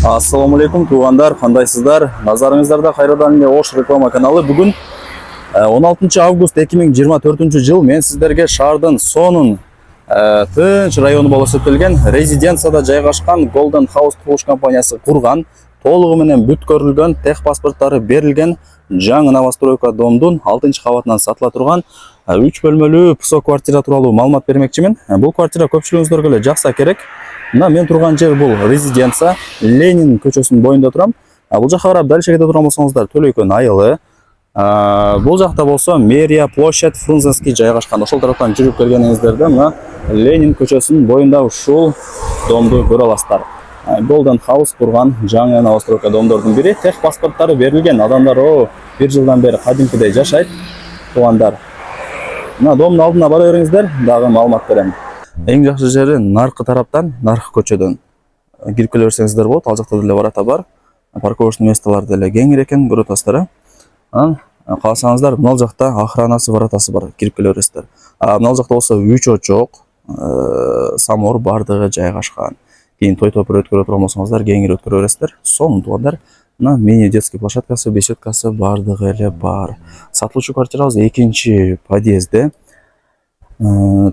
Ассаламу алейкум туғандар, қандайсыздар? Назарыңыздарда қайрадан Ош реклама каналы. Бүгін 16 август 2024 жыл мен сіздерге шаһардың сонун тынч районы болуп эсептелген резиденцияда жайгашкан Golden House курулуш компаниясы курган, толугу менен бүткөрүлгөн, тех паспорттары берилген жаңы новостройка домдун 6-кабатынан сатыла турган 3 бөлмөлүү ПСО квартира тууралуу маалымат бермекчимин. Бул квартира көпчүлүгүңүздөргө эле жакса керек. Мына мен турган жер бул резиденция, Ленин көчөсүнүн боюнда турам. Бул жакка карап дальше кете турган болсоңуздар Төлөйкөн айылы. Бул жакта болсо мэрия, площадь, Фрунзенский жайгашкан. Ошол тараптан жүрүп келгениңиздерде мына Ленин көчөсүнүн боюнда ушул домду көрө аласыздар. Golden House курган жаңы новостройка домдордун бири. Тех паспорттары берилген. Адамдар бир жылдан бери кадимкидей жашайт. Туугандар. Мына домдун алдына бара бериңиздер, дагы маалымат берем. Эң жакшы жери наркы тараптан, наркы көчөдөн кирип келе берсеңиздер болот. Ал жакта деле барата бар. Парковочный местолар деле кеңир экен, көрүп атасыздар. Кааласаңыздар, мына жакта охранасы баратасы бар, кирип келе бересиздер. Мына жакта болсо 3 очок, самор бардыгы жайгашкан. Кийин той топур өткөрө турган болсоңуздар, кеңир өткөрө бересиздер. Сонун туугандар. Мына мини детский площадкасы, беседкасы бардыгы эле бар. Сатылуучу квартирабыз 2-чи подъездде.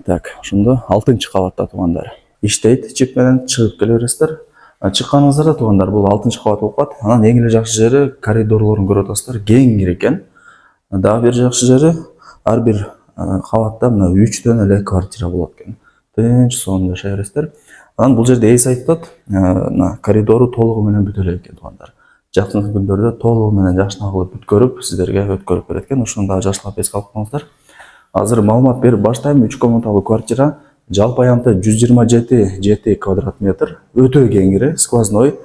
Так, ошондо 6-кабатта туугандар. Иштейт, чип менен чыгып келе бересиздер. Чыкканыңыздарда туугандар, бул 6-кабат болуп калат. Анан эң эле жакшы жери коридорлорун көрүп атасыздар, кеңир экен. Дагы бир жакшы жери ар бир кабатта мына 3төн эле квартира болот экен. Тынч сонун жашай бересиздер. Анан бул жерде эс айтып, мына коридору толугу менен бүтө элек экен туугандар. Жакын күндөрдө толугу менен жакшына кылып бүткөрүп, сиздерге өткөрүп берет экен. Ошону дагы жакшылап эске алып коюңуздар. Азыр маалымат берип баштайм. 3 комнаталуу квартира, жалпы аянты 127 квадрат метр, өтө кеңири, сквозной.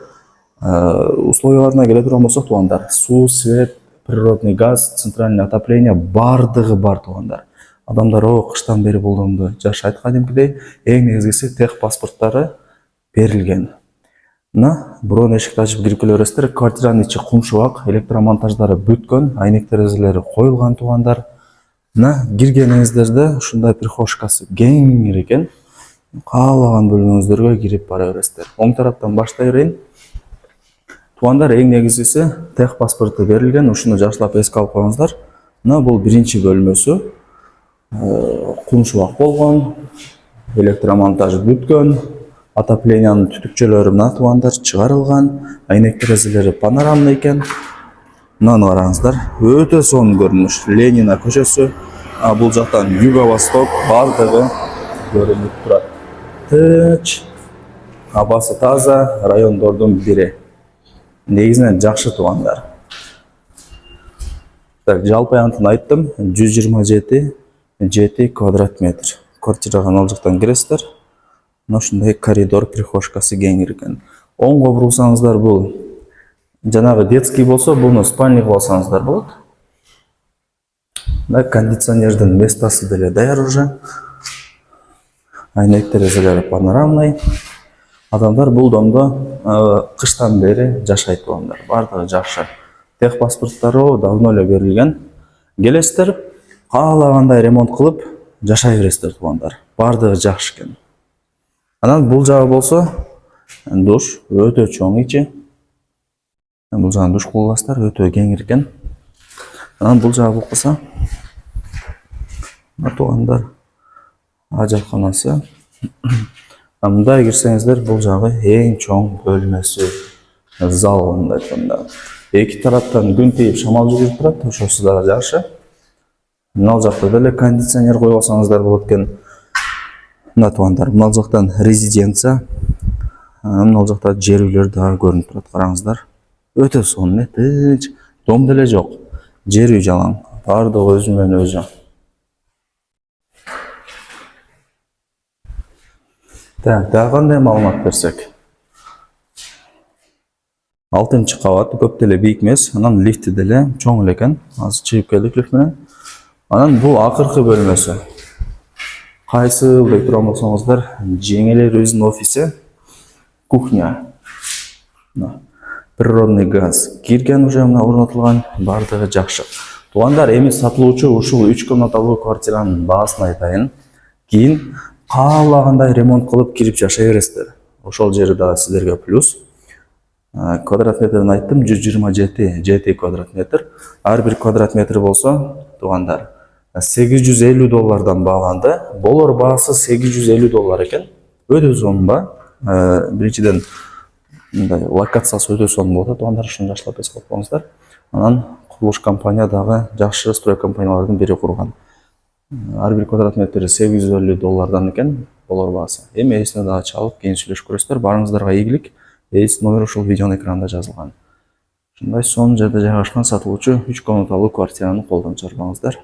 Условияларына келе турган болсок туугандар, суу, свет, природный газ, центральное отопление бардыгы бар туугандар. Адамдар кыштан бери бул домдо жашайт кадимкидей. Эң негизгиси тех паспорттары берилген. Мына бирок эшикти ачып кирип келе бересиздер. Квартиранын ичи кумшубак, электромонтаждары бүткөн, айнек терезелери коюлган туугандар. Мына киргениңиздерде ушундай прихожкасы кеңир экен. Каалаган бөлмөңүздөргө кирип бара бересиздер. Оң тараптан баштай берейин. Туугандар, эң негизгиси тех паспорту берилген. Ушуну жакшылап эске алып коюңуздар. Мына бул биринчи бөлмөсү. Кумшубак болгон, электромонтаж бүткөн, отоплениянын түтүкчөлөрү мына туугандар чыгарылган, айнек терезелери панорамный экен. Мынаны караңыздар, өтө сонун көрүнүш. Ленина көчөсү, бул жактан юго-восток бардыгы көрүнүп турат. Тынч, абасы таза райондордун бири. Негизинен жакшы туугандар. Так, жалпы аянтын айттым, 127 квадрат метр. Квартирага ал жактан киресиздер. Мына ушундай коридор, прихожкасы кеңир экен. Оңго бурулсаңыздар, бул жанагы детский болсо, буну спальник болсаңыздар болот. Да, кондиционердин местосы деле даяр уже. Айнек терезелери панорамный. Адамдар бул домдо кыштан бери жашайт туугандар. Бардыгы жакшы. Тех паспорттары давно эле берилген. Келесиздер, каалагандай ремонт кылып жашай бересиздер туугандар. Бардыгы жакшы экен. Анан бул жагы болсо душ, өтө чоң ичи. Бул жагын душ кыла аласыздар, өтө кеңир экен. Анан бул жагы болсо туугандар ажарканасы. Мындай кирсеңиздер, бул жагы эң чоң бөлмөсү, зал мындай айтканда. Эки тараптан күн тийип шамал жүрүп турат, ошосу дагы жакшы. Мына жакта деле кондиционер коюп алсаңыздар болот экен. Мына туугандар, мына жактан резиденция, мына жакта жер үйлөр дагы көрүнүп турат, караңыздар. Өтө сонун, тынч, дом деле жок. Жер үй жалаң, бардыгы өзү менен өзү. Так, дагы кандай маалымат берсек? 6-кабат, көп деле бийик эмес, анан лифти деле чоң эле экен. Азыр чыгып келдик лифт менен. Анан бул акыркы бөлмөсү. Кайсы деп турган болсоңуздар, жеңелерибиздин офиси, кухня. Природный газ кирген уже мына орнотулган, бардыгы жакшы. Туугандар, эми сатылуучу ушул 3 комнаталуу квартиранын баасын айтайын. Кийин каалагандай ремонт кылып кирип жашай бересиздер. Ошол жери дагы сиздерге плюс. Квадрат метрін айттым, 127 квадрат метр. Ар бир квадрат метр болсо, туугандар, $850 бааланды. Болор баасы $850 экен. Өтө сонун. Биринчиден мындай локациясы өтө сонун болот. Туугандар, ушуну жакшылап эске алып коюңуздар. Анан курулуш компания дагы жакшы строй компаниялардын бири курган. Ар бир квадрат метри $850 экен болор баасы. Эми эсине дагы чалып, кийин сүйлөшүп көрөсүздөр. Барыңыздарга ийгилик. Эс номер ушул видеонун экранында жазылган. Ушундай сонун жерде жайгашкан сатылуучу 3 комнаталуу квартираны колдон чыгарбаңыздар.